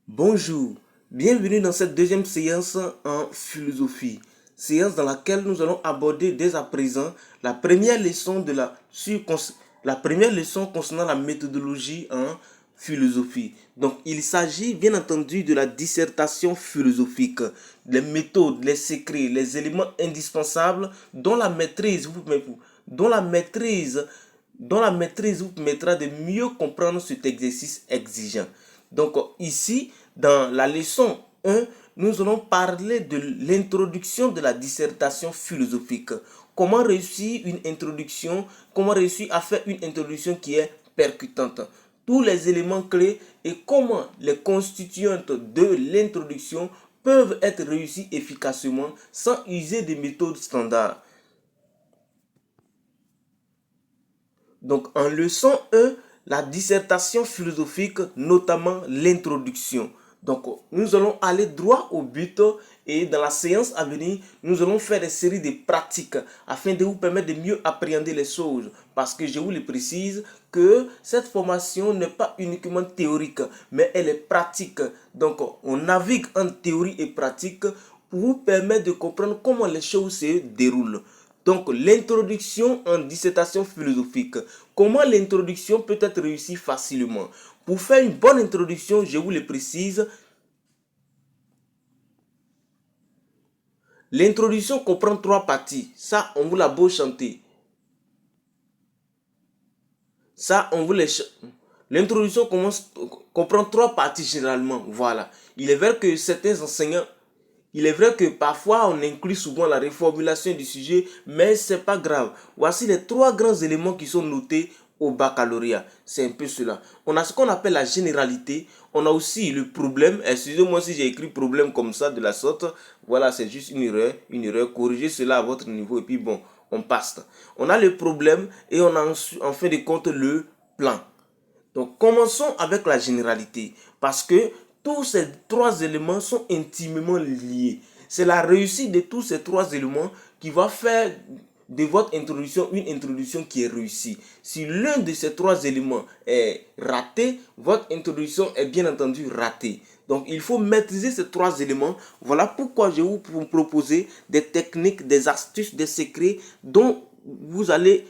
Bonjour, bienvenue dans cette deuxième séance en philosophie, séance dans laquelle nous allons aborder dès à présent la première leçon la première leçon concernant la méthodologie en philosophie. Donc il s'agit bien entendu de la dissertation philosophique, les méthodes, les secrets, les éléments indispensables dont la maîtrise vous permettra de mieux comprendre cet exercice exigeant. Donc ici, dans la leçon 1, nous allons parler de l'introduction de la dissertation philosophique. Comment réussir une introduction, comment réussir à faire une introduction qui est percutante. Tous les éléments clés et comment les constituantes de l'introduction peuvent être réussis efficacement sans user des méthodes standards. Donc en leçon 1, la dissertation philosophique, notamment l'introduction. Donc nous allons aller droit au but et dans la séance à venir, nous allons faire des séries de pratiques afin de vous permettre de mieux appréhender les choses. Parce que je vous le précise que cette formation n'est pas uniquement théorique, mais elle est pratique. Donc on navigue en théorie et pratique pour vous permettre de comprendre comment les choses se déroulent. Donc, l'introduction en dissertation philosophique. Comment l'introduction peut être réussie facilement? Pour faire une bonne introduction, je vous le précise, l'introduction comprend trois parties. Ça, on vous l'a beau chanter. Ça, on vous les... L'introduction comprend trois parties généralement. Voilà. Il est vrai que certains enseignants Il est vrai que parfois on inclut souvent la reformulation du sujet, mais c'est pas grave. Voici les trois grands éléments qui sont notés au baccalauréat. C'est un peu cela. On a ce qu'on appelle la généralité. On a aussi le problème. Excusez-moi si j'ai écrit problème comme ça de la sorte. Voilà, c'est juste une erreur. Une erreur. Corrigez cela à votre niveau et puis bon, on passe. On a le problème et on a en fin de compte le plan. Donc commençons avec la généralité parce que tous ces trois éléments sont intimement liés. C'est la réussite de tous ces trois éléments qui va faire de votre introduction une introduction qui est réussie. Si l'un de ces trois éléments est raté, votre introduction est bien entendu ratée. Donc il faut maîtriser ces trois éléments. Voilà pourquoi je vais vous proposer des techniques, des astuces, des secrets dont vous allez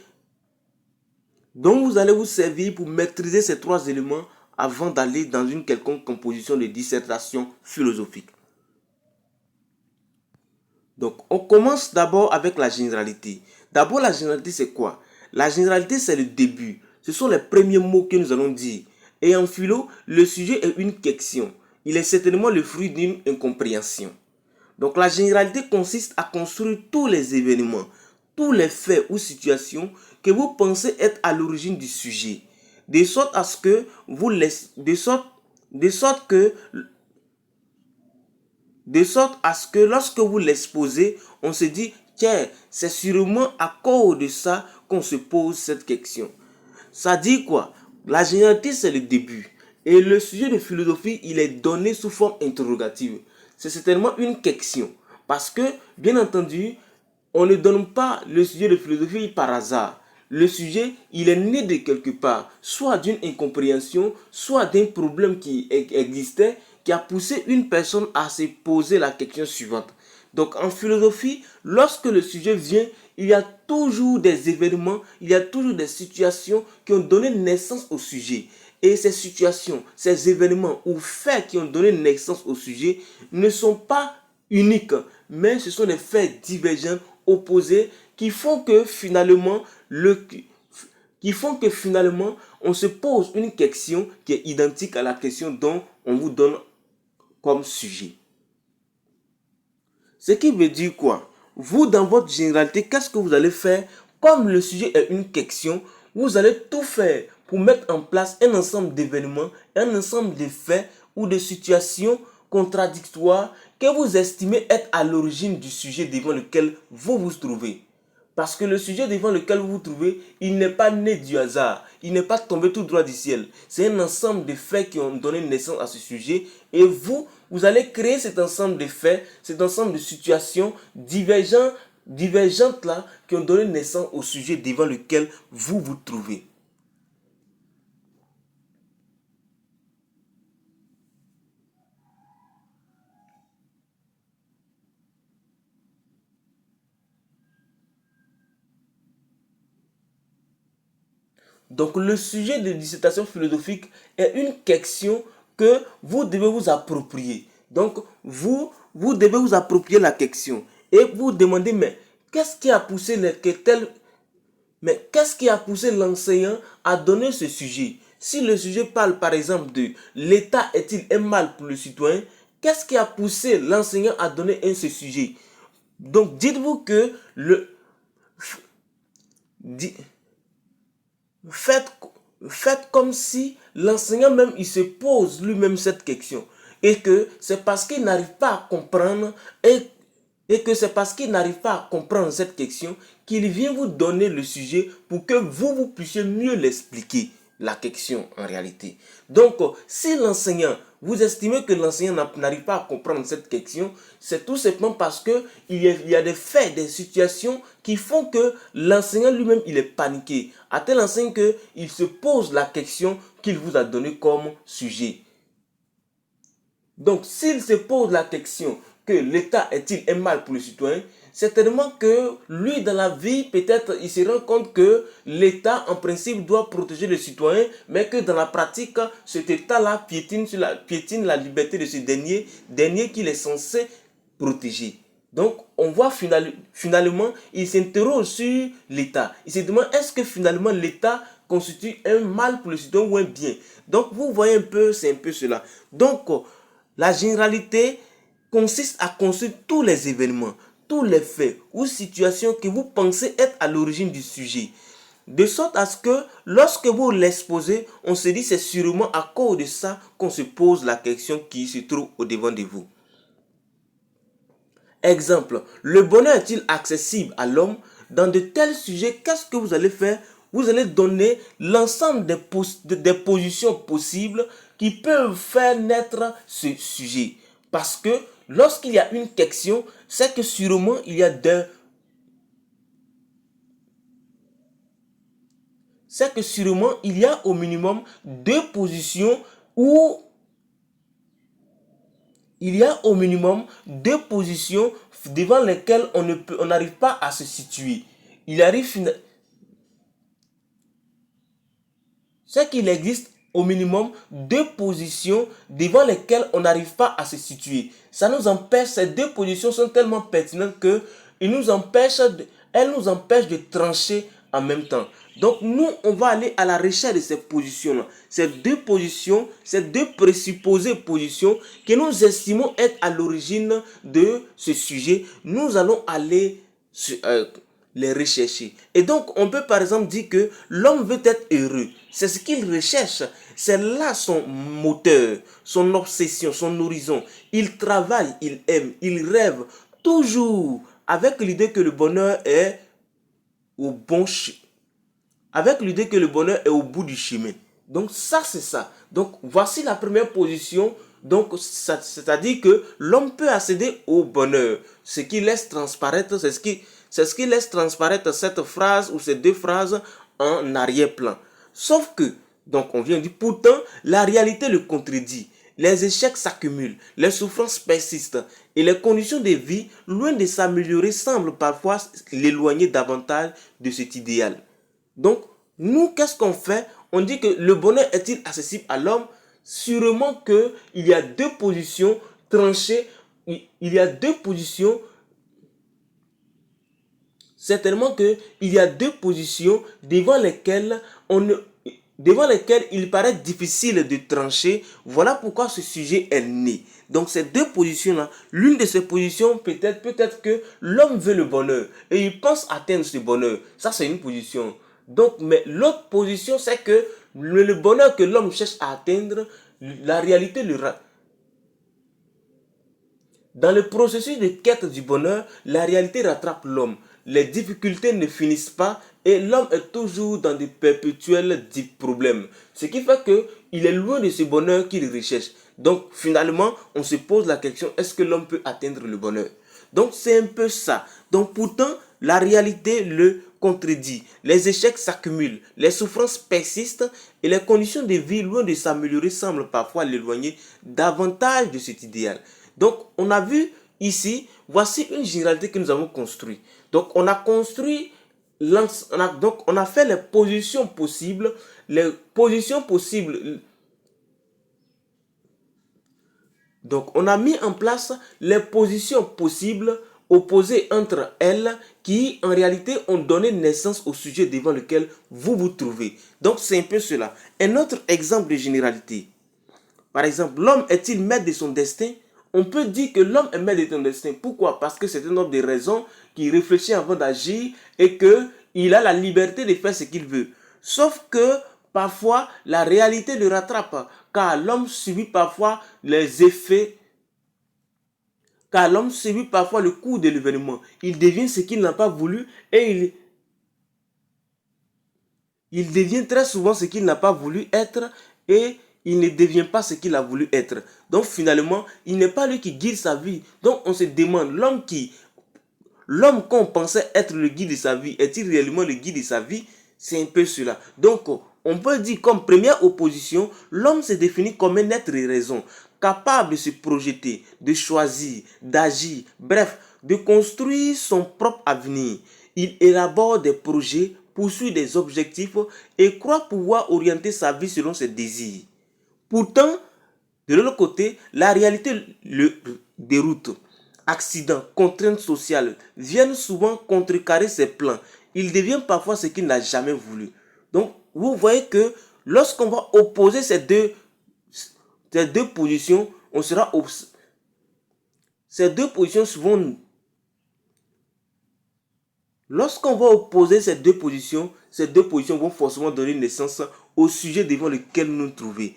vous servir pour maîtriser ces trois éléments avant d'aller dans une quelconque composition de dissertation philosophique. Donc, on commence d'abord avec la généralité. D'abord, la généralité, c'est quoi? La généralité, c'est le début. Ce sont les premiers mots que nous allons dire. Et en philo, le sujet est une question. Il est certainement le fruit d'une incompréhension. Donc, la généralité consiste à construire tous les événements, tous les faits ou situations que vous pensez être à l'origine du sujet, de sorte à ce que vous laissez, de sorte à ce que lorsque vous l'exposez, on se dit, tiens, c'est sûrement à cause de ça qu'on se pose cette question. Ça dit quoi? La généralité, c'est le début. Et le sujet de philosophie, il est donné sous forme interrogative. C'est certainement une question. Parce que, bien entendu, on ne donne pas le sujet de philosophie par hasard. Le sujet, il est né de quelque part, soit d'une incompréhension, soit d'un problème qui existait, qui a poussé une personne à se poser la question suivante. Donc en philosophie, lorsque le sujet vient, il y a toujours des événements, il y a toujours des situations qui ont donné naissance au sujet. Et ces situations, ces événements ou faits qui ont donné naissance au sujet ne sont pas uniques, mais ce sont des faits divergents, opposés, qui font que finalement, on se pose une question qui est identique à la question dont on vous donne comme sujet. Ce qui veut dire quoi? Vous, dans votre généralité, qu'est-ce que vous allez faire? Comme le sujet est une question, vous allez tout faire pour mettre en place un ensemble d'événements, un ensemble de faits ou de situations contradictoires que vous estimez être à l'origine du sujet devant lequel vous vous trouvez. Parce que le sujet devant lequel vous vous trouvez, il n'est pas né du hasard. Il n'est pas tombé tout droit du ciel. C'est un ensemble de faits qui ont donné naissance à ce sujet. Et vous allez créer cet ensemble de faits, cet ensemble de situations divergentes là, qui ont donné naissance au sujet devant lequel vous vous trouvez. Donc le sujet de dissertation philosophique est une question que vous devez vous approprier. Donc vous devez vous approprier la question et vous demandez, mais qu'est-ce qui a poussé qu'est-ce qui a poussé l'enseignant à donner ce sujet? Si le sujet parle par exemple de l'État est-il un mal pour le citoyen, qu'est-ce qui a poussé l'enseignant à donner ce sujet? Donc dites-vous que faites comme si l'enseignant même il se pose lui-même cette question et que c'est parce qu'il n'arrive pas à comprendre et que c'est parce qu'il n'arrive pas à comprendre cette question qu'il vient vous donner le sujet pour que vous puissiez mieux l'expliquer, la question en réalité. Donc, si l'enseignant, vous estimez que l'enseignant n'arrive pas à comprendre cette question, c'est tout simplement parce qu'il y a des faits, des situations qui font que l'enseignant lui-même, il est paniqué. À tel enseigne qu'il se pose la question qu'il vous a donnée comme sujet. Donc, s'il se pose la question que l'État est-il un mal pour le citoyen, certainement que lui, dans la vie, peut-être, il se rend compte que l'État, en principe, doit protéger le citoyen, mais que dans la pratique, cet État-là piétine la liberté de ce dernier qu'il est censé protéger. Donc, on voit finalement, il s'interroge sur l'État. Il se demande, est-ce que finalement l'État constitue un mal pour le citoyen ou un bien? Donc, vous voyez un peu, c'est un peu cela. Donc, la généralité consiste à construire tous les événements, tous les faits ou situations que vous pensez être à l'origine du sujet. De sorte à ce que lorsque vous l'exposez, on se dit c'est sûrement à cause de ça qu'on se pose la question qui se trouve au devant de vous. Exemple, le bonheur est-il accessible à l'homme? Dans de tels sujets, qu'est-ce que vous allez faire? Vous allez donner l'ensemble des positions possibles qui peuvent faire naître ce sujet. Parce que lorsqu'il y a une question, c'est que sûrement il y a au minimum deux positions où devant lesquelles on n'arrive pas à se situer. C'est qu'il existe au minimum deux positions devant lesquelles on n'arrive pas à se situer. Ça nous empêche, ces deux positions sont tellement pertinentes que elles nous empêchent de trancher en même temps. Donc nous, on va aller à la recherche de ces positions-là. Ces deux présupposées positions que nous estimons être à l'origine de ce sujet, nous allons aller les rechercher. Et donc, on peut par exemple dire que l'homme veut être heureux. C'est ce qu'il recherche. C'est là son moteur, son obsession, son horizon. Il travaille, il aime, il rêve toujours avec l'idée que le bonheur est au bout du chemin. Donc ça, c'est ça. Donc voici la première position. Donc c'est-à-dire que l'homme peut accéder au bonheur. Ce qui laisse transparaître, c'est ce qui laisse transparaître cette phrase ou ces deux phrases en arrière-plan. Sauf que, donc on vient dire, pourtant, la réalité le contredit. Les échecs s'accumulent, les souffrances persistent et les conditions de vie, loin de s'améliorer, semblent parfois l'éloigner davantage de cet idéal. Donc, nous, qu'est-ce qu'on fait? On dit que le bonheur est-il accessible à l'homme? Sûrement qu'il y a deux positions tranchées, il y a deux positions. Certainement qu'il y a deux positions devant lesquelles il paraît difficile de trancher. Voilà pourquoi ce sujet est né. Donc ces deux positions-là, l'une de ces positions peut-être que l'homme veut le bonheur et il pense atteindre ce bonheur. Ça, c'est une position. Donc, mais l'autre position, c'est que le bonheur que l'homme cherche à atteindre, la réalité le rate. Dans le processus de quête du bonheur, la réalité rattrape l'homme. Les difficultés ne finissent pas et l'homme est toujours dans de perpétuels problèmes. Ce qui fait qu'il est loin de ce bonheur qu'il recherche. Donc finalement, on se pose la question, est-ce que l'homme peut atteindre le bonheur? Donc c'est un peu ça. Donc pourtant, la réalité le contredit. Les échecs s'accumulent, les souffrances persistent et les conditions de vie, loin de s'améliorer, semblent parfois l'éloigner davantage de cet idéal. Donc, on a vu ici, voici une généralité que nous avons construite. Donc, on a construit Donc, on a fait les positions possibles. Les positions possibles. Donc, on a mis en place les positions possibles opposées entre elles qui, en réalité, ont donné naissance au sujet devant lequel vous vous trouvez. Donc, c'est un peu cela. Un autre exemple de généralité. Par exemple, l'homme est-il maître de son destin? On peut dire que l'homme est maître de son destin. Pourquoi? Parce que c'est un homme de raison qui réfléchit avant d'agir et qu'il a la liberté de faire ce qu'il veut. Sauf que parfois, la réalité le rattrape car l'homme subit parfois les effets, car l'homme subit parfois le coup de l'événement. Il devient ce qu'il n'a pas voulu et il devient très souvent ce qu'il n'a pas voulu être et il ne devient pas ce qu'il a voulu être. Donc finalement, il n'est pas lui qui guide sa vie. Donc on se demande, l'homme qu'on pensait être le guide de sa vie, est-il réellement le guide de sa vie? C'est un peu cela. Donc on peut dire comme première opposition, l'homme se définit comme un être de raison, capable de se projeter, de choisir, d'agir, bref, de construire son propre avenir. Il élabore des projets, poursuit des objectifs et croit pouvoir orienter sa vie selon ses désirs. Pourtant, de l'autre côté, la réalité le déroute. Accidents, contraintes sociales viennent souvent contrecarrer ses plans. Il devient parfois ce qu'il n'a jamais voulu. Donc, vous voyez que lorsqu'on va opposer ces deux positions, ces deux positions vont. Lorsqu'on va opposer ces deux positions vont forcément donner naissance au sujet devant lequel nous nous trouvons.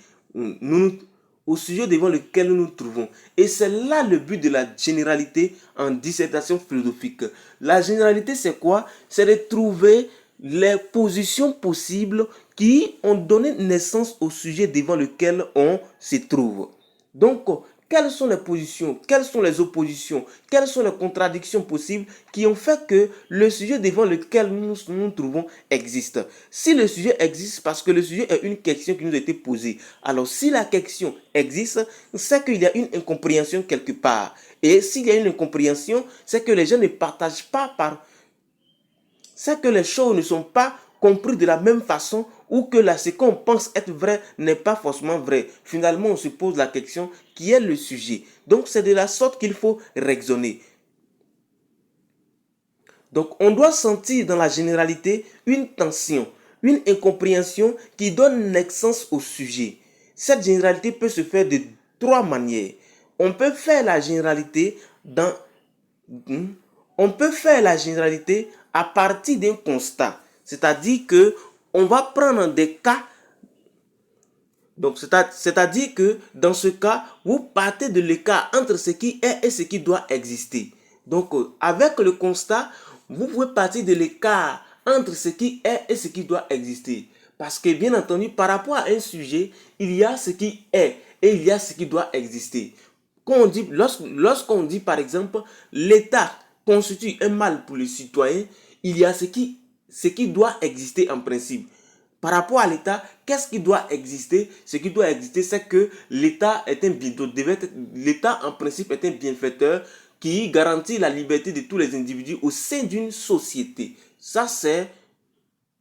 Au sujet devant lequel nous nous trouvons. Et c'est là le but de la généralité en dissertation philosophique. La généralité, c'est quoi? C'est de trouver les positions possibles qui ont donné naissance au sujet devant lequel on se trouve. Donc, quelles sont les positions, quelles sont les oppositions, quelles sont les contradictions possibles qui ont fait que le sujet devant lequel nous nous trouvons existe. Si le sujet existe parce que le sujet est une question qui nous a été posée, alors si la question existe, c'est qu'il y a une incompréhension quelque part. Et s'il y a une incompréhension, c'est que les gens ne partagent pas c'est que les choses ne sont pas comprises de la même façon ou que ce qu'on pense être vrai n'est pas forcément vrai. Finalement, on se pose la question qui est le sujet. Donc, c'est de la sorte qu'il faut raisonner. Donc, on doit sentir dans la généralité une tension, une incompréhension qui donne naissance au sujet. Cette généralité peut se faire de trois manières. On peut faire la généralité à partir d'un constat. C'est-à-dire que on va prendre des cas. Donc, c'est-à-dire que dans ce cas, vous partez de l'écart entre ce qui est et ce qui doit exister. Donc, avec le constat, vous pouvez partir de l'écart entre ce qui est et ce qui doit exister. Parce que, bien entendu, par rapport à un sujet, il y a ce qui est et il y a ce qui doit exister. Lorsqu'on dit, par exemple, l'État constitue un mal pour les citoyens, il y a ce qui doit exister en principe. Par rapport à l'État, qu'est-ce qui doit exister? Ce qui doit exister, c'est que l'État l'État en principe est un bienfaiteur qui garantit la liberté de tous les individus au sein d'une société. Ça, c'est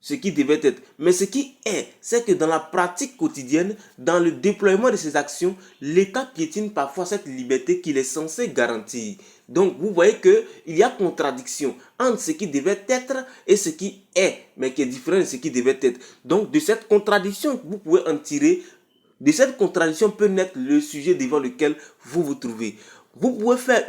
ce qui devait être. Mais ce qui est, c'est que dans la pratique quotidienne, dans le déploiement de ces actions, l'État piétine parfois cette liberté qu'il est censé garantir. Donc, vous voyez qu'il y a contradiction entre ce qui devait être et ce qui est, mais qui est différent de ce qui devait être. Donc, de cette contradiction, vous pouvez en tirer, de cette contradiction peut naître le sujet devant lequel vous vous trouvez. Vous pouvez faire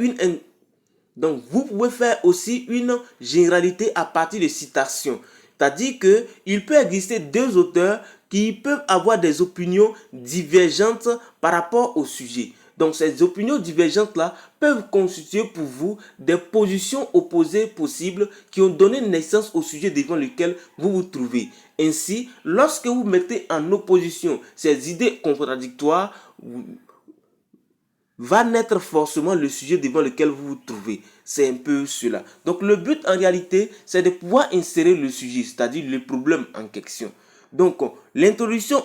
aussi une généralité à partir de citations. C'est-à-dire qu'il peut exister deux auteurs qui peuvent avoir des opinions divergentes par rapport au sujet. Donc ces opinions divergentes-là peuvent constituer pour vous des positions opposées possibles qui ont donné naissance au sujet devant lequel vous vous trouvez. Ainsi, lorsque vous mettez en opposition ces idées contradictoires, va naître forcément le sujet devant lequel vous vous trouvez. C'est un peu cela. Donc le but en réalité, c'est de pouvoir insérer le sujet, c'est-à-dire le problème en question. Donc l'introduction,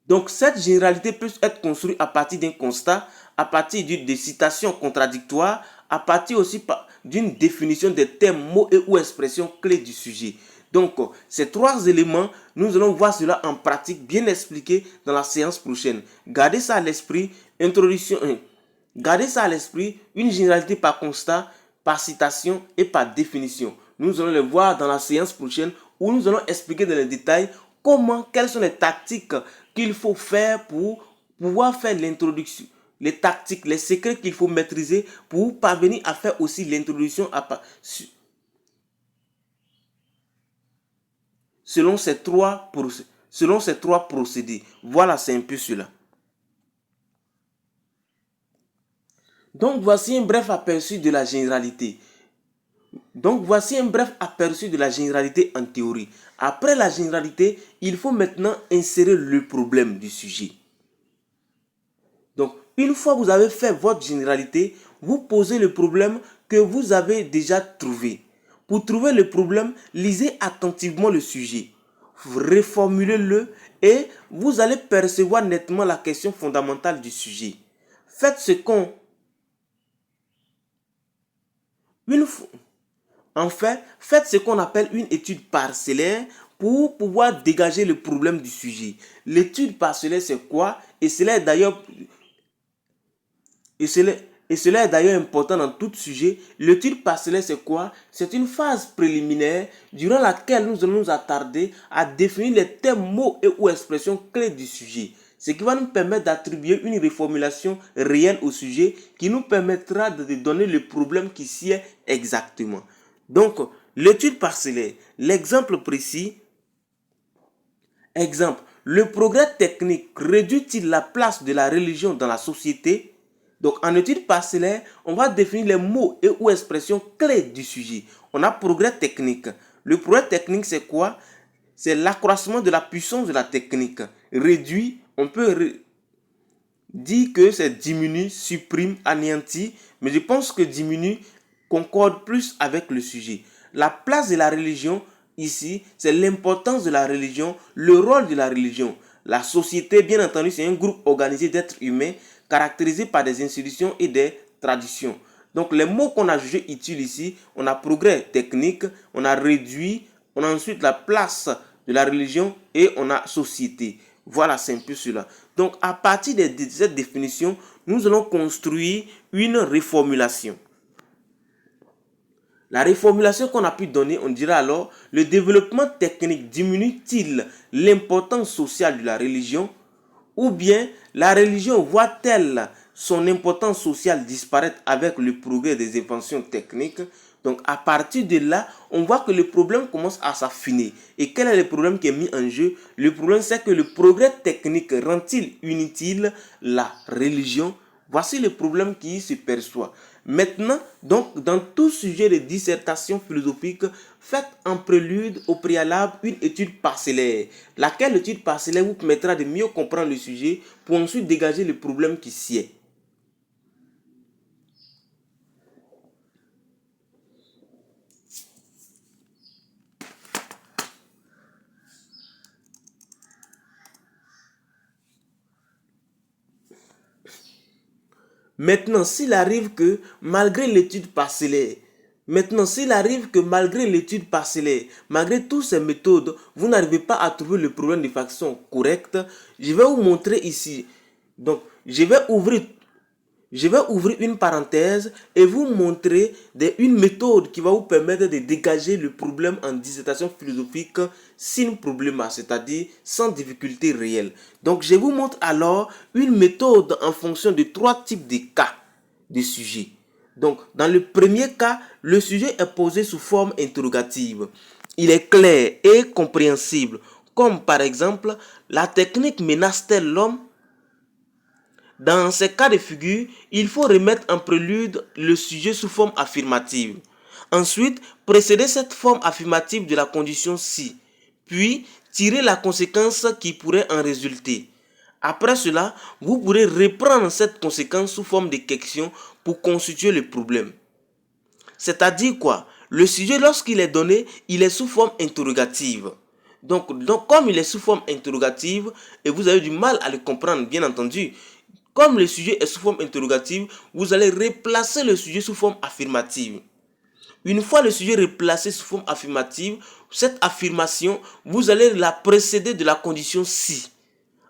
donc cette généralité peut être construite à partir d'un constat, à partir de citations contradictoires, à partir aussi d'une définition des termes, mots et ou expressions clés du sujet. Donc, ces 3 éléments, nous allons voir cela en pratique bien expliqué dans la séance prochaine. Gardez ça à l'esprit, introduction 1. Gardez ça à l'esprit, une généralité par constat, par citation et par définition. Nous allons le voir dans la séance prochaine où nous allons expliquer dans les détails quelles sont les tactiques qu'il faut faire pour pouvoir faire l'introduction. Les tactiques, les secrets qu'il faut maîtriser pour parvenir à faire aussi l'introduction selon ces trois procédés. Voilà, c'est un peu cela. Donc, voici un bref aperçu de la généralité. En théorie. Après la généralité, il faut maintenant insérer le problème du sujet. Donc, une fois que vous avez fait votre généralité, vous posez le problème que vous avez déjà trouvé. Pour trouver le problème, lisez attentivement le sujet, reformulez-le et vous allez percevoir nettement la question fondamentale du sujet. Faites ce qu'on appelle une étude parcellaire pour pouvoir dégager le problème du sujet. L'étude parcellaire, c'est quoi? Et cela est d'ailleurs important dans tout sujet. L'étude parcellaire, c'est quoi? C'est une phase préliminaire durant laquelle nous allons nous attarder à définir les termes, mots et ou expressions clés du sujet. Ce qui va nous permettre d'attribuer une reformulation réelle au sujet qui nous permettra de donner le problème qui s'y est exactement. Donc, l'étude parcellaire, l'exemple précis. Exemple, le progrès technique réduit-il la place de la religion dans la société? Donc, en étude parcellaire, on va définir les mots et ou expressions clés du sujet. On a progrès technique. Le progrès technique, c'est quoi? C'est l'accroissement de la puissance de la technique. Réduit, on peut dire que c'est diminue, supprime, anéantit, mais je pense que diminue concorde plus avec le sujet. La place de la religion, ici, c'est l'importance de la religion, le rôle de la religion. La société, bien entendu, c'est un groupe organisé d'êtres humains caractérisé par des institutions et des traditions. Donc, les mots qu'on a jugés utiles ici, on a progrès technique, on a réduit, on a ensuite la place de la religion et on a société. Voilà, c'est un peu cela. Donc, à partir de cette définition, nous allons construire une reformulation. La reformulation qu'on a pu donner, on dira alors, le développement technique diminue-t-il l'importance sociale de la religion? Ou bien la religion voit-elle son importance sociale disparaître avec le progrès des inventions techniques? Donc à partir de là, on voit que le problème commence à s'affiner. Et quel est le problème qui est mis en jeu? Le problème, c'est que le progrès technique rend-il inutile la religion? Voici le problème qui se perçoit. Maintenant, donc, dans tout sujet de dissertation philosophique, faites en prélude au préalable une étude parcellaire. Laquelle étude parcellaire vous permettra de mieux comprendre le sujet pour ensuite dégager le problème qui s'y est. Maintenant, s'il arrive que malgré l'étude parcellaire, malgré toutes ces méthodes, vous n'arrivez pas à trouver le problème de façon correcte, je vais vous montrer ici. Donc, je vais ouvrir une parenthèse et vous montrer une méthode qui va vous permettre de dégager le problème en dissertation philosophique sans problème, c'est-à-dire sans difficulté réelle. Donc, je vous montre alors une méthode en fonction de 3 types de cas de sujets. Donc, dans le premier cas, le sujet est posé sous forme interrogative. Il est clair et compréhensible, comme par exemple, la technique menace-t-elle l'homme? Dans ces cas de figure, il faut remettre en prélude le sujet sous forme affirmative. Ensuite, précéder cette forme affirmative de la condition si, puis tirer la conséquence qui pourrait en résulter. Après cela, vous pourrez reprendre cette conséquence sous forme de question pour constituer le problème. C'est-à-dire quoi? Le sujet, lorsqu'il est donné, il est sous forme interrogative. Donc, comme il est sous forme interrogative, et vous avez du mal à le comprendre, bien entendu, Comme le sujet est sous forme interrogative, vous allez replacer le sujet sous forme affirmative. Une fois le sujet replacé sous forme affirmative, cette affirmation, vous allez la précéder de la condition si.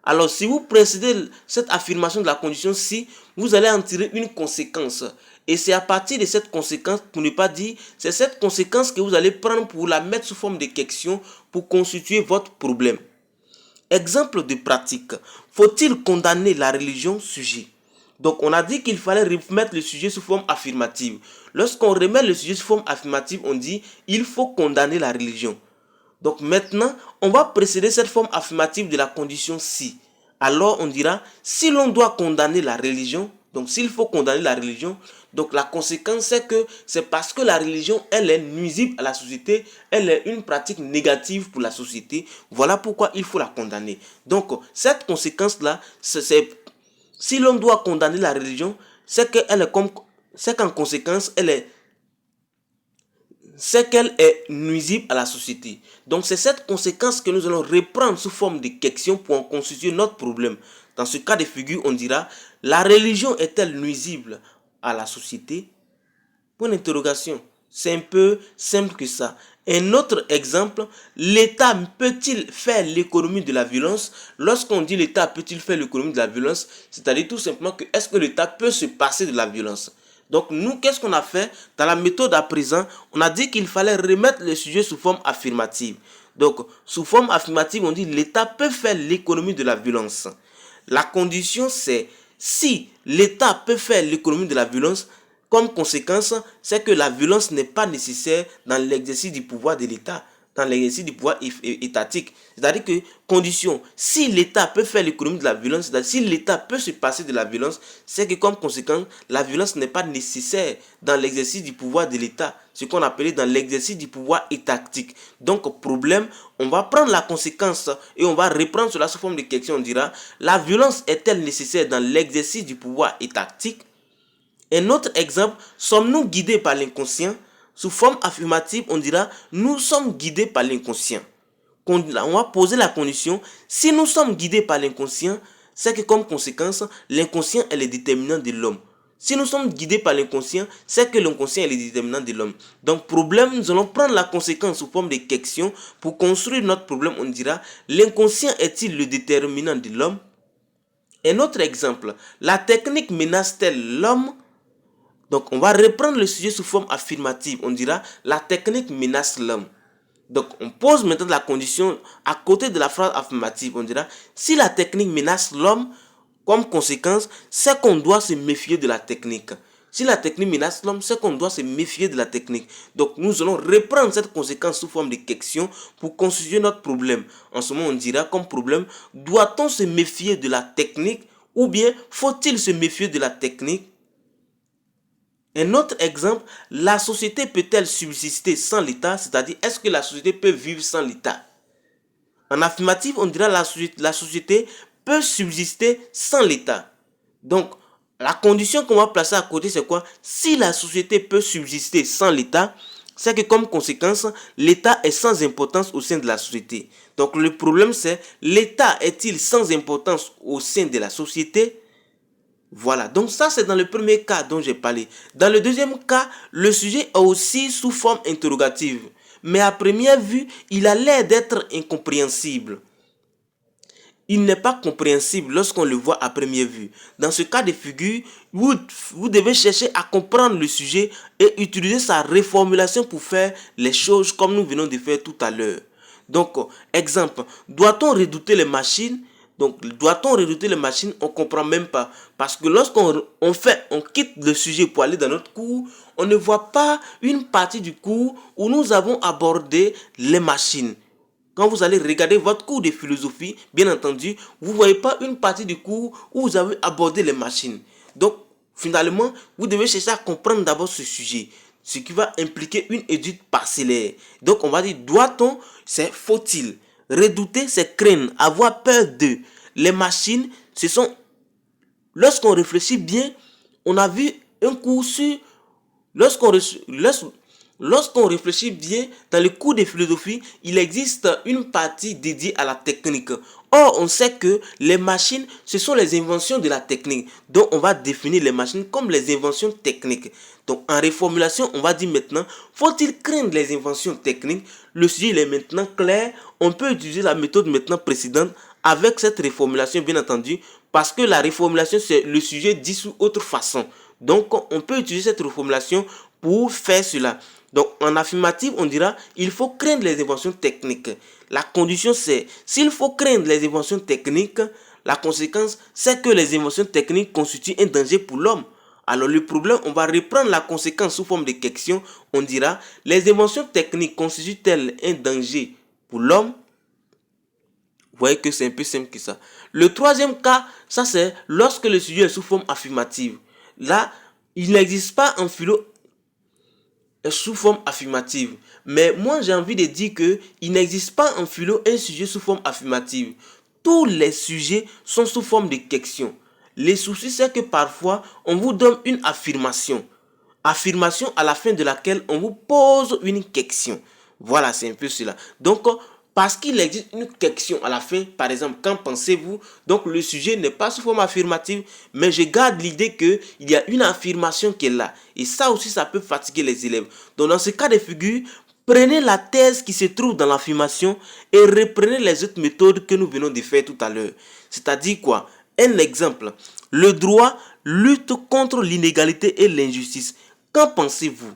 Alors, si vous précédez cette affirmation de la condition si, vous allez en tirer une conséquence. Et c'est à partir de cette conséquence, pour ne pas dire, c'est cette conséquence que vous allez prendre pour la mettre sous forme de question pour constituer votre problème. Exemple de pratique. Faut-il condamner la religion sujet? Donc, on a dit qu'il fallait remettre le sujet sous forme affirmative. Lorsqu'on remet le sujet sous forme affirmative, on dit il faut condamner la religion. Donc maintenant, on va précéder cette forme affirmative de la condition si. Alors on dira, si l'on doit condamner la religion, donc s'il faut condamner la religion, donc la conséquence c'est que c'est parce que la religion, elle est nuisible à la société, elle est une pratique négative pour la société, voilà pourquoi il faut la condamner. Donc cette conséquence-là, c'est si l'on doit condamner la religion, c'est qu'en conséquence, c'est qu'elle est nuisible à la société. Donc c'est cette conséquence que nous allons reprendre sous forme de question pour en constituer notre problème. Dans ce cas de figure, on dira, la religion est-elle nuisible à la société? Point d'interrogation. C'est un peu simple que ça. Un autre exemple, l'État peut-il faire l'économie de la violence? Lorsqu'on dit l'État peut-il faire l'économie de la violence, c'est-à-dire tout simplement que est-ce que l'État peut se passer de la violence? Donc nous, qu'est-ce qu'on a fait? Dans la méthode à présent, on a dit qu'il fallait remettre le sujet sous forme affirmative. Donc, sous forme affirmative, on dit l'État peut faire l'économie de la violence. La condition, c'est si l'État peut faire l'économie de la violence, comme conséquence, c'est que la violence n'est pas nécessaire dans l'exercice du pouvoir de l'État, dans l'exercice du pouvoir étatique. C'est-à-dire que, condition, si l'État peut faire l'économie de la violence, c'est-à-dire si l'État peut se passer de la violence, c'est que comme conséquence, la violence n'est pas nécessaire dans l'exercice du pouvoir de l'État, ce qu'on appelait dans l'exercice du pouvoir étatique. Donc, problème, on va prendre la conséquence et on va reprendre cela sous forme de question. On dira, la violence est-elle nécessaire dans l'exercice du pouvoir étatique? Un autre exemple, sommes-nous guidés par l'inconscient? Sous forme affirmative, on dira, nous sommes guidés par l'inconscient. On va poser la condition, si nous sommes guidés par l'inconscient, c'est que comme conséquence, l'inconscient est le déterminant de l'homme. Si nous sommes guidés par l'inconscient, c'est que l'inconscient est le déterminant de l'homme. Donc, problème, nous allons prendre la conséquence sous forme de question. Pour construire notre problème, on dira, l'inconscient est-il le déterminant de l'homme? Un autre exemple, la technique menace-t-elle l'homme? Donc, on va reprendre le sujet sous forme affirmative. On dira, la technique menace l'homme. Donc, on pose maintenant la condition à côté de la phrase affirmative. On dira, si la technique menace l'homme, comme conséquence, c'est qu'on doit se méfier de la technique. Si la technique menace l'homme, c'est qu'on doit se méfier de la technique. Donc, nous allons reprendre cette conséquence sous forme de question pour constituer notre problème. En ce moment, on dira comme problème, doit-on se méfier de la technique ou bien faut-il se méfier de la technique? Un autre exemple, la société peut-elle subsister sans l'État? C'est-à-dire, est-ce que la société peut vivre sans l'État? En affirmative, on dira la société peut subsister sans l'État. Donc, la condition qu'on va placer à côté, c'est quoi? Si la société peut subsister sans l'État, c'est que comme conséquence, l'État est sans importance au sein de la société. Donc, le problème, c'est l'État est-il sans importance au sein de la société? Voilà, donc ça c'est dans le premier cas dont j'ai parlé. Dans le deuxième cas, le sujet est aussi sous forme interrogative. Mais à première vue, il a l'air d'être incompréhensible. Il n'est pas compréhensible lorsqu'on le voit à première vue. Dans ce cas de figure, vous devez chercher à comprendre le sujet et utiliser sa reformulation pour faire les choses comme nous venons de faire tout à l'heure. Donc, exemple, doit-on redouter les machines? Donc, doit-on redouter les machines? On ne comprend même pas. Parce que lorsqu'on quitte le sujet pour aller dans notre cours, on ne voit pas une partie du cours où nous avons abordé les machines. Quand vous allez regarder votre cours de philosophie, bien entendu, vous ne voyez pas une partie du cours où vous avez abordé les machines. Donc, finalement, vous devez chercher à comprendre d'abord ce sujet, ce qui va impliquer une étude parcellaire. Donc, on va dire, doit-on, c'est faut-il. Redouter, c'est craindre, avoir peur de. Les machines, ce sont, lorsqu'on réfléchit bien, on a vu un cours sur, Lorsqu'on réfléchit bien, dans le cours de philosophie, il existe une partie dédiée à la technique. Or, on sait que les machines, ce sont les inventions de la technique. Donc, on va définir les machines comme les inventions techniques. Donc, en reformulation, on va dire maintenant, faut-il craindre les inventions techniques? Le sujet il est maintenant clair. On peut utiliser la méthode maintenant précédente avec cette reformulation, bien entendu, parce que la reformulation, c'est le sujet dit sous autre façon. Donc, on peut utiliser cette reformulation pour faire cela. Donc, en affirmative, on dira il faut craindre les inventions techniques. La condition, c'est s'il faut craindre les inventions techniques, la conséquence, c'est que les inventions techniques constituent un danger pour l'homme. Alors, le problème, on va reprendre la conséquence sous forme de question. On dira les inventions techniques constituent-elles un danger pour l'homme? Vous voyez que c'est un peu simple que ça. Le troisième cas, ça c'est lorsque le sujet est sous forme affirmative. Là, il n'existe pas en philo sous forme affirmative. Mais moi, j'ai envie de dire que il n'existe pas en philo un sujet sous forme affirmative. Tous les sujets sont sous forme de questions. Les soucis, c'est que parfois, on vous donne une affirmation. Affirmation à la fin de laquelle on vous pose une question. Voilà, c'est un peu cela. Donc, parce qu'il existe une question à la fin, par exemple, qu'en pensez-vous? Donc, le sujet n'est pas sous forme affirmative, mais je garde l'idée qu'il y a une affirmation qui est là. Et ça aussi, ça peut fatiguer les élèves. Donc, dans ce cas de figure, prenez la thèse qui se trouve dans l'affirmation et reprenez les autres méthodes que nous venons de faire tout à l'heure. C'est-à-dire quoi? Un exemple. Le droit lutte contre l'inégalité et l'injustice. Qu'en pensez-vous?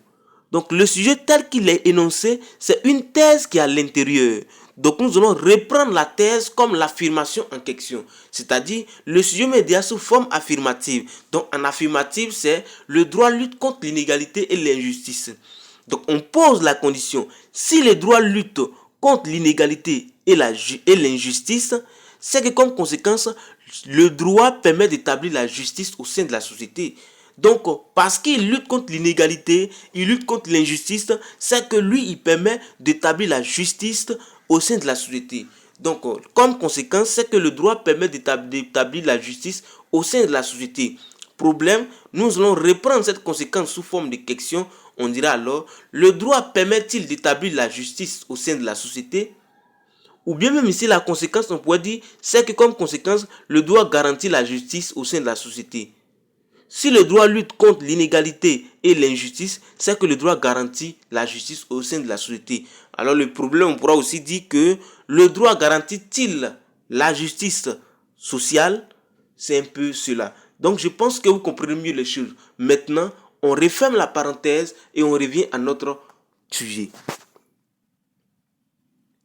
Donc le sujet tel qu'il est énoncé, c'est une thèse qui est à l'intérieur. Donc nous allons reprendre la thèse comme l'affirmation en question. C'est-à-dire le sujet média sous forme affirmative. Donc en affirmative, c'est le droit lutte contre l'inégalité et l'injustice. Donc on pose la condition. Si le droit lutte contre l'inégalité et l'injustice, c'est que comme conséquence, le droit permet d'établir la justice au sein de la société. Donc, parce qu'il lutte contre l'inégalité, il lutte contre l'injustice, c'est que lui, il permet d'établir la justice au sein de la société. Donc, comme conséquence, c'est que le droit permet d'établir la justice au sein de la société. Problème, nous allons reprendre cette conséquence sous forme de question. On dira alors, le droit permet-il d'établir la justice au sein de la société? Ou bien même ici, la conséquence, on pourrait dire, c'est que comme conséquence, le droit garantit la justice au sein de la société. Si le droit lutte contre l'inégalité et l'injustice, c'est que le droit garantit la justice au sein de la société. Alors le problème, on pourra aussi dire que le droit garantit-il la justice sociale? C'est un peu cela. Donc je pense que vous comprenez mieux les choses. Maintenant, on referme la parenthèse et on revient à notre sujet.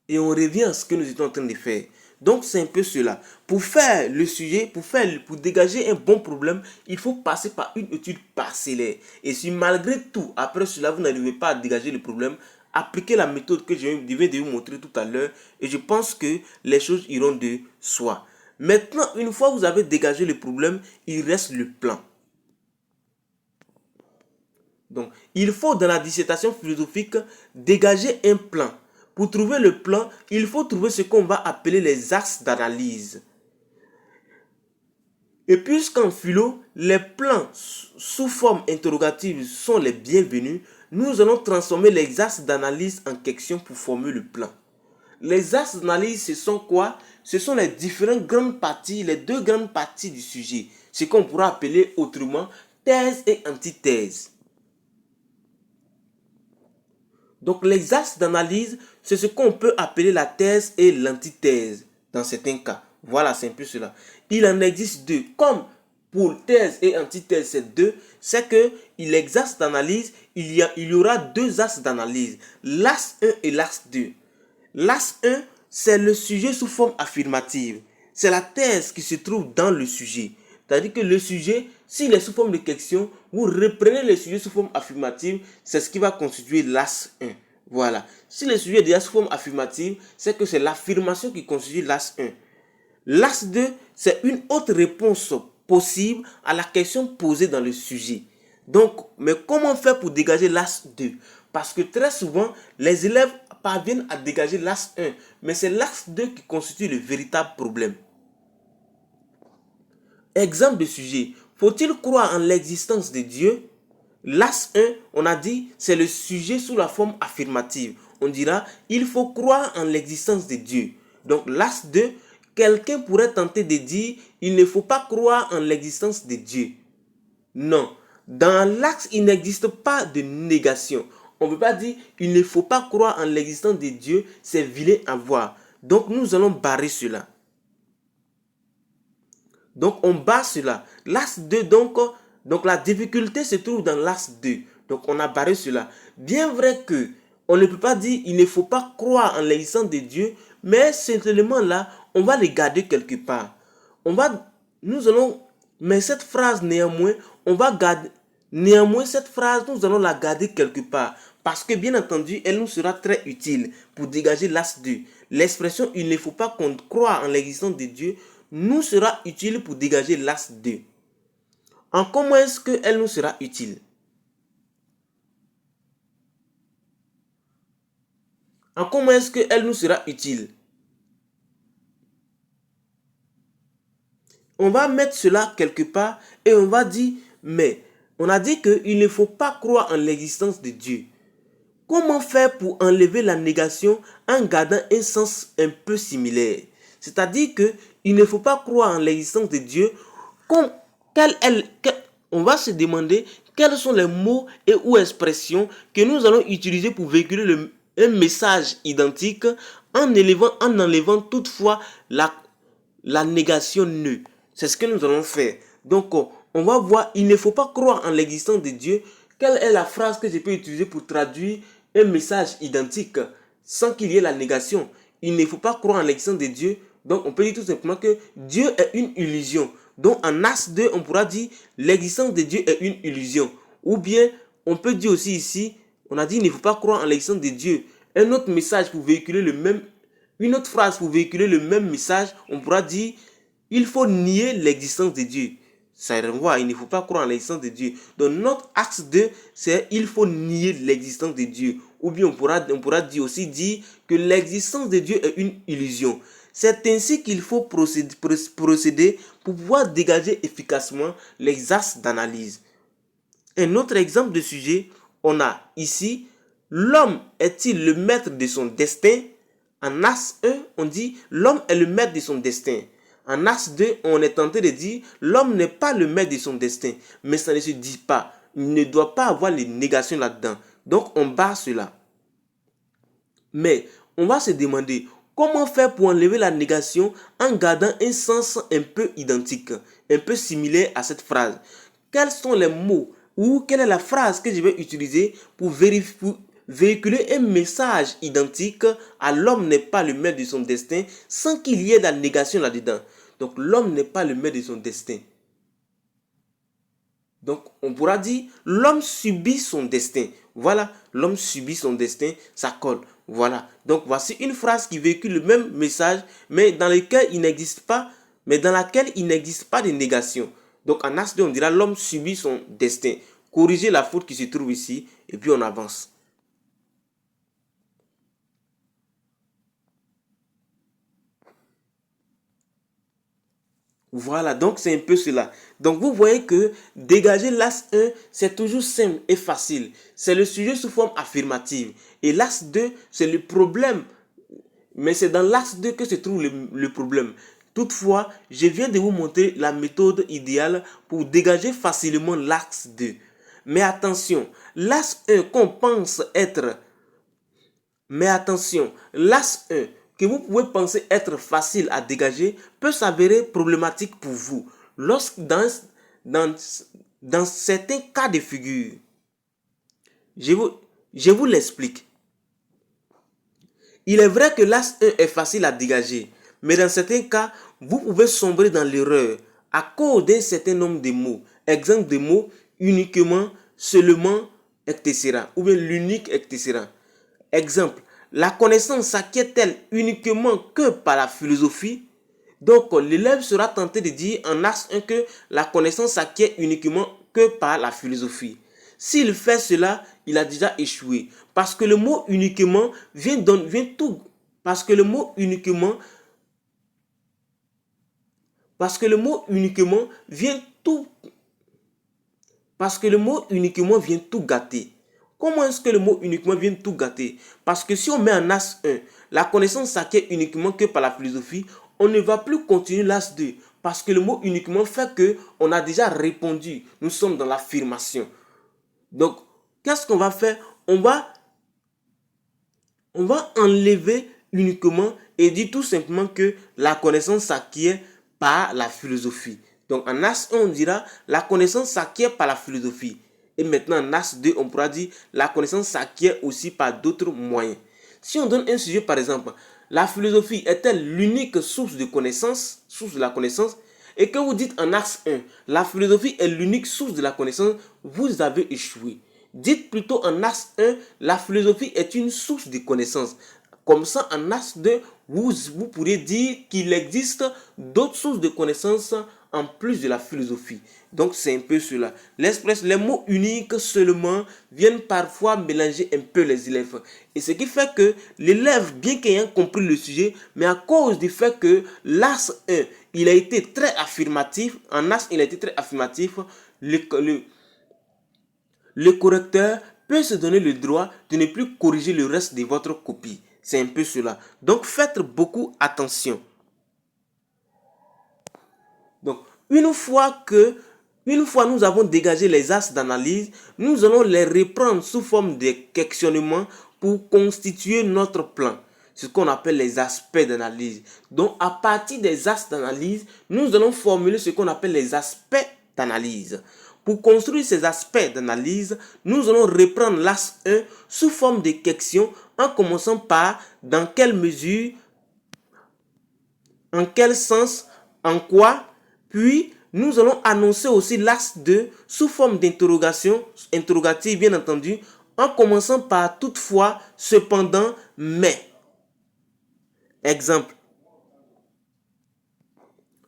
Et on revient à ce que nous étions en train de faire. Donc c'est un peu cela. Pour faire le sujet, pour dégager un bon problème, il faut passer par une étude parcellaire. Et si malgré tout, après cela, vous n'arrivez pas à dégager le problème, appliquez la méthode que je viens de vous montrer tout à l'heure. Et je pense que les choses iront de soi. Maintenant, une fois que vous avez dégagé le problème, il reste le plan. Donc, il faut dans la dissertation philosophique dégager un plan. Pour trouver le plan, il faut trouver ce qu'on va appeler les axes d'analyse. Et puisqu'en philo, les plans sous forme interrogative sont les bienvenus, nous allons transformer les axes d'analyse en questions pour former le plan. Les axes d'analyse, ce sont quoi? Ce sont les différentes grandes parties, les deux grandes parties du sujet. Ce qu'on pourra appeler autrement thèse et antithèse. Donc les axes d'analyse, c'est ce qu'on peut appeler la thèse et l'antithèse dans certains cas. Voilà, c'est un peu cela. Il en existe deux. Comme pour thèse et antithèse, c'est deux, c'est que les axes d'analyse, il y aura deux axes d'analyse. L'axe 1 et l'axe 2. L'axe 1, c'est le sujet sous forme affirmative. C'est la thèse qui se trouve dans le sujet. C'est-à-dire que le sujet, s'il est sous forme de question, vous reprenez le sujet sous forme affirmative, c'est ce qui va constituer l'axe 1. Voilà. Si le sujet est déjà sous forme affirmative, c'est que c'est l'affirmation qui constitue l'axe 1. L'axe 2, c'est une autre réponse possible à la question posée dans le sujet. Donc, mais comment faire pour dégager l'axe 2? Parce que très souvent, les élèves parviennent à dégager l'axe 1, mais c'est l'axe 2 qui constitue le véritable problème. Exemple de sujet. Faut-il croire en l'existence de Dieu? L'as 1, on a dit, c'est le sujet sous la forme affirmative. On dira, il faut croire en l'existence de Dieu. Donc l'as 2, quelqu'un pourrait tenter de dire, il ne faut pas croire en l'existence de Dieu. Non, dans l'axe, il n'existe pas de négation. On ne peut pas dire, il ne faut pas croire en l'existence de Dieu, c'est vilain à voir. Donc nous allons barrer cela. Donc on barre cela. L'axe 2, donc la difficulté se trouve dans l'axe 2. Donc on a barré cela. Bien vrai que on ne peut pas dire il ne faut pas croire en l'existence de Dieu, mais cet élément-là, on va le garder quelque part. Mais cette phrase néanmoins, cette phrase, nous allons la garder quelque part. Parce que bien entendu, elle nous sera très utile pour dégager l'axe 2. L'expression il ne faut pas croire en l'existence de Dieu nous sera utile pour dégager l'axe 2. En comment est-ce qu'elle nous sera utile? En comment est-ce qu'elle nous sera utile? On va mettre cela quelque part et on va dire, mais on a dit qu'il ne faut pas croire en l'existence de Dieu. Comment faire pour enlever la négation en gardant un sens un peu similaire? C'est-à-dire qu'il ne faut pas croire en l'existence de Dieu. On va se demander quels sont les mots et ou expressions que nous allons utiliser pour véhiculer un message identique en enlevant toutefois la négation ne. C'est ce que nous allons faire. Donc, on va voir, il ne faut pas croire en l'existence de Dieu. Quelle est la phrase que je peux utiliser pour traduire un message identique sans qu'il y ait la négation? Il ne faut pas croire en l'existence de Dieu. Donc, on peut dire tout simplement que Dieu est une illusion. Donc, en as 2, on pourra dire l'existence de Dieu est une illusion. Ou bien, on peut dire aussi ici, on a dit il ne faut pas croire en l'existence de Dieu. Un autre message pour véhiculer une autre phrase pour véhiculer le même message, on pourra dire il faut nier l'existence de Dieu. Ça renvoie, il ne faut pas croire en l'existence de Dieu. Donc notre axe 2, c'est il faut nier l'existence de Dieu. Ou bien on pourra aussi dire que l'existence de Dieu est une illusion. C'est ainsi qu'il faut procéder pour pouvoir dégager efficacement les axes d'analyse. Un autre exemple de sujet, on a ici, l'homme est-il le maître de son destin? En as 1, on dit l'homme est le maître de son destin. En as 2, on est tenté de dire l'homme n'est pas le maître de son destin. Mais ça ne se dit pas. Il ne doit pas avoir les négations là-dedans. Donc on barre cela. Mais on va se demander comment faire pour enlever la négation en gardant un sens un peu identique, un peu similaire à cette phrase. Quels sont les mots ou quelle est la phrase que je vais utiliser pour véhiculer un message identique à l'homme n'est pas le maître de son destin sans qu'il y ait de la négation là-dedans. Donc l'homme n'est pas le maître de son destin. Donc on pourra dire l'homme subit son destin. Voilà, l'homme subit son destin, ça colle. Voilà. Donc voici une phrase qui véhicule le même message, mais dans laquelle il n'existe pas de négation. Donc en as 2, on dira l'homme subit son destin. Corrigez la faute qui se trouve ici et puis on avance. Voilà, donc c'est un peu cela. Donc vous voyez que dégager l'as 1, c'est toujours simple et facile. C'est le sujet sous forme affirmative. Et l'as 2, c'est le problème. Mais c'est dans l'as 2 que se trouve le problème. Toutefois, je viens de vous montrer la méthode idéale pour dégager facilement l'axe 2. Mais attention, l'as 1 qu'on pense être... Mais attention, l'as 1 que vous pouvez penser être facile à dégager peut s'avérer problématique pour vous dans certains cas de figure. Je vous l'explique. Il est vrai que l'as 1 est facile à dégager, mais dans certains cas, vous pouvez sombrer dans l'erreur à cause d'un certain nombre de mots. Exemple de mots uniquement, seulement, etc. Ou bien l'unique, etc. Exemple, la connaissance s'acquiert-elle uniquement que par la philosophie? Donc, l'élève sera tenté de dire en as 1 que la connaissance s'acquiert uniquement que par la philosophie. S'il fait cela, il a déjà échoué. Parce que le mot uniquement vient tout. Parce que le mot uniquement vient tout. Parce que le mot uniquement vient tout gâter. Comment est-ce que le mot uniquement vient tout gâter? Parce que si on met en as 1, la connaissance s'acquiert uniquement que par la philosophie, on ne va plus continuer l'as 2. Parce que le mot uniquement fait que on a déjà répondu. Nous sommes dans l'affirmation. Donc, qu'est-ce qu'on va faire? On va enlever uniquement et dire tout simplement que la connaissance s'acquiert par la philosophie. Donc en as 1, on dira la connaissance s'acquiert par la philosophie. Et maintenant en as 2, on pourra dire la connaissance s'acquiert aussi par d'autres moyens. Si on donne un sujet par exemple, la philosophie est-elle l'unique source de connaissance, source de la connaissance? Et que vous dites en axe 1, la philosophie est l'unique source de la connaissance, vous avez échoué. Dites plutôt en axe 1, la philosophie est une source de connaissance. Comme ça, en axe 2, vous pourrez dire qu'il existe d'autres sources de connaissances en plus de la philosophie. Donc, c'est un peu cela. Les mots uniques seulement viennent parfois mélanger un peu les élèves. Et ce qui fait que l'élève, bien qu'ayant compris le sujet, mais à cause du fait que l'as 1, il a été très affirmatif, en as, il a été très affirmatif, le correcteur peut se donner le droit de ne plus corriger le reste de votre copie. C'est un peu cela. Donc, faites beaucoup attention. Donc, une fois nous avons dégagé les axes d'analyse, nous allons les reprendre sous forme de questionnements pour constituer notre plan. Ce qu'on appelle les aspects d'analyse. Donc, à partir des axes d'analyse, nous allons formuler ce qu'on appelle les aspects d'analyse. Pour construire ces aspects d'analyse, nous allons reprendre l'axe 1 sous forme de questions en commençant par dans quelle mesure, en quel sens, en quoi, puis nous allons annoncer aussi l'axe 2 sous forme d'interrogation, interrogative bien entendu, en commençant par toutefois, cependant, mais. Exemple.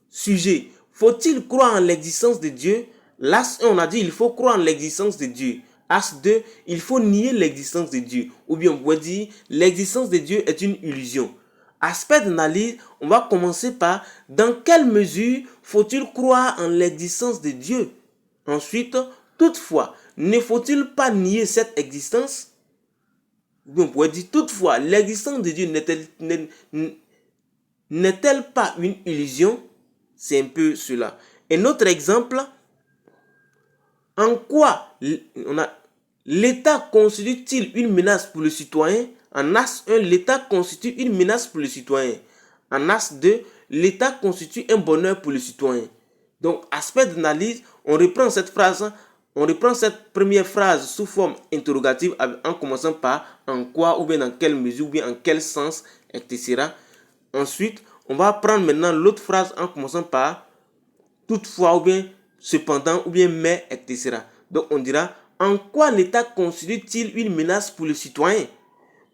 Sujet. Faut-il croire en l'existence de Dieu? L'as 1, on a dit il faut croire en l'existence de Dieu. As 2, il faut nier l'existence de Dieu. Ou bien on pourrait dire l'existence de Dieu est une illusion. Aspect d'analyse, on va commencer par dans quelle mesure faut-il croire en l'existence de Dieu? Ensuite, toutefois, ne faut-il pas nier cette existence? Ou bien on pourrait dire toutefois, l'existence de Dieu n'est-elle pas une illusion? C'est un peu cela. Un autre exemple, en quoi l'État constitue-t-il une menace pour le citoyen? En as 1, l'État constitue une menace pour le citoyen. En as 2, l'État constitue un bonheur pour le citoyen. Donc, aspect d'analyse, on reprend cette première phrase sous forme interrogative en commençant par en quoi, ou bien dans quelle mesure, ou bien en quel sens, etc. Ensuite, on va prendre maintenant l'autre phrase en commençant par toutefois, ou bien cependant, ou bien mais, etc. Donc on dira en quoi l'État constitue-t-il une menace pour le citoyen?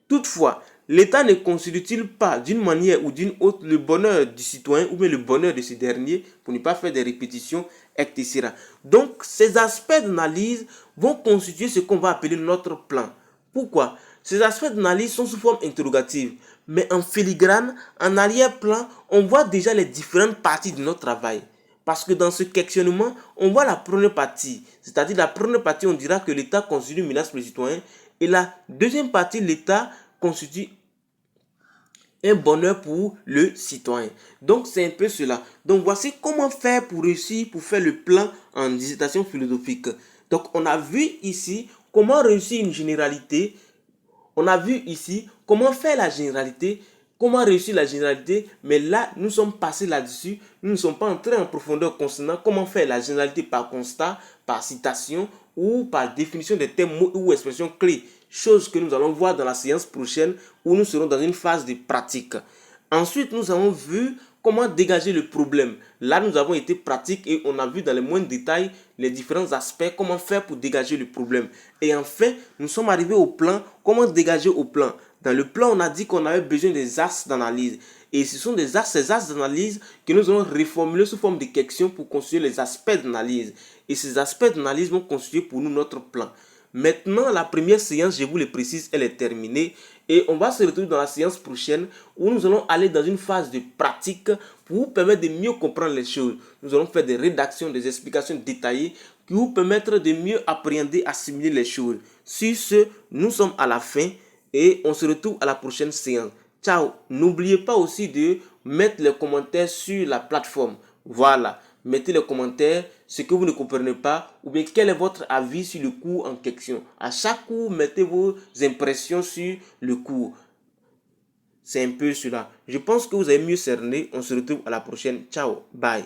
Toutefois, l'État ne constitue-t-il pas d'une manière ou d'une autre le bonheur du citoyen ou bien le bonheur de ce dernier pour ne pas faire des répétitions, etc. Donc ces aspects d'analyse vont constituer ce qu'on va appeler notre plan. Pourquoi? Ces aspects d'analyse sont sous forme interrogative, mais en filigrane, en arrière-plan, on voit déjà les différentes parties de notre travail. Parce que dans ce questionnement, on voit la première partie. C'est-à-dire la première partie, on dira que l'État constitue une menace pour les citoyens. Et la deuxième partie, l'État constitue un bonheur pour le citoyen. Donc c'est un peu cela. Donc voici comment faire pour réussir, pour faire le plan en dissertation philosophique. Donc on a vu ici comment réussir une généralité. On a vu ici comment faire la généralité, comment réussir la généralité, mais là, nous sommes passés là-dessus. Nous ne sommes pas entrés en profondeur concernant comment faire la généralité par constat, par citation ou par définition des termes, mots ou expressions clés. Chose que nous allons voir dans la séance prochaine où nous serons dans une phase de pratique. Ensuite, nous avons vu comment dégager le problème. Là, nous avons été pratiques et on a vu dans les moindres détails les différents aspects, comment faire pour dégager le problème. Et enfin, nous sommes arrivés au plan, comment dégager au plan. Dans le plan, on a dit qu'on avait besoin des axes d'analyse. Et ce sont ces axes d'analyse que nous allons reformuler sous forme de questions pour construire les aspects d'analyse. Et ces aspects d'analyse vont constituer pour nous notre plan. Maintenant, la première séance, je vous le précise, elle est terminée. Et on va se retrouver dans la séance prochaine où nous allons aller dans une phase de pratique pour vous permettre de mieux comprendre les choses. Nous allons faire des rédactions, des explications détaillées qui vous permettra de mieux appréhender, assimiler les choses. Sur ce, nous sommes à la fin et on se retrouve à la prochaine séance. Ciao. N'oubliez pas aussi de mettre les commentaires sur la plateforme. Voilà. Mettez les commentaires, ce que vous ne comprenez pas, ou bien quel est votre avis sur le cours en question. À chaque cours, mettez vos impressions sur le cours. C'est un peu cela. Je pense que vous avez mieux cerné. On se retrouve à la prochaine. Ciao. Bye.